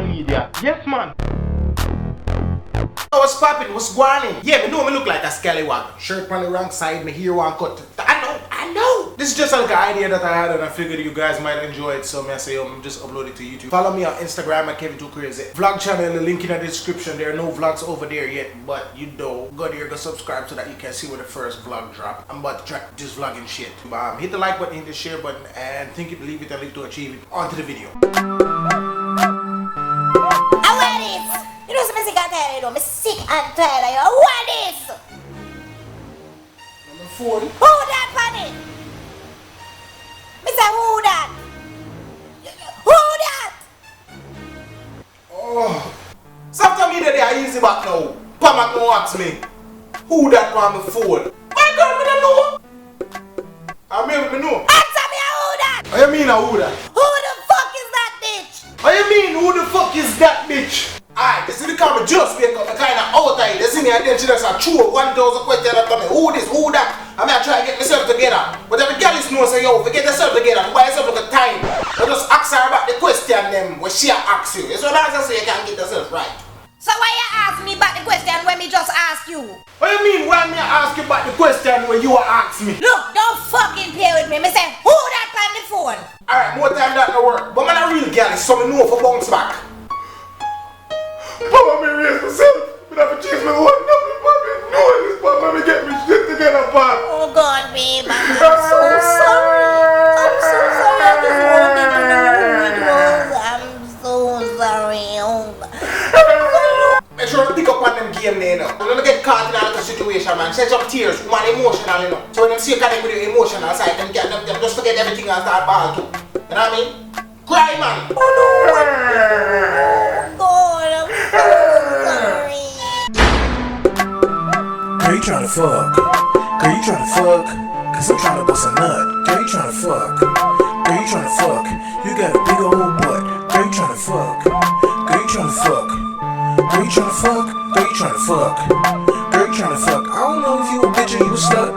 media. Yes, man. Oh, what's poppin'? What's going on? Yeah, me know me look like a scallywag. Shirt on the wrong side, me hair one cut. I know. This is just like an idea that I had and I figured you guys might enjoy it. So I say, I'm just upload it to YouTube. Follow me on Instagram at Kevin2krayzee. Vlog channel, the link in the description. There are no vlogs over there yet, but you know, go there, go subscribe so that you can see when the first vlog drop. I'm about to try this vlogging shit. Hit the like button, hit the share button, and think it, believe it, and live to achieve it. On to the video. You know, I'm sick and tired, you know. I'm sick and tired, you know. What is? Number 40. Who that, Fanny? Mr. Who that? Who that? Oh. Sometimes me that are easy back now. Pama no ask me. Who that on my phone? My girl, me don't know. I mean, me know. Answer me, who that? What you mean, who that? Who the fuck is that bitch? What you mean, who the fuck is that bitch? Alright, this is the camera just wake up, I kind of outside. They see me and then she just a true 1,000 questions after me. Who this, who that? I mean, I try to get myself together. But every girl is know, say, yo, forget yourself together. Buy yourself like a time. I just ask her about the question them when she asks you. So that's just so you can get yourself right. So why you ask me about the question when me just ask you? What you mean, why me ask you about the question when you ask me? Look, don't fucking play with me. Me say, who that on the phone? Alright, more time that no work. But man, a real girl is so me know for bounce back. Papa, me raise myself, but I chase my own nothing, Papa. No, this Papa, me get me shit together, Papa. Oh God, babe, I'm so sorry. I'm so sorry. I just wanted to know who it was. I'm so sorry. Make sure to pick up on them game there, you know. Don't get caught in a little situation, man. Send some tears, man, emotional, you know. So when them see you connect with your emotional side, them just forget everything and start ball too. You know what I mean? Cry, man. Oh no. God, I'm so sorry. Girl, you tryna fuck? Girl, you tryna fuck? Cause I'm tryna bust a nut. Girl, you tryna fuck? Girl, you tryna fuck? You got a big old butt. Girl, you tryna fuck? Girl, you tryna fuck? Girl, you tryna fuck? Girl, you tryna fuck? Girl, you tryna fuck? I don't know if you a bitch or you a slut.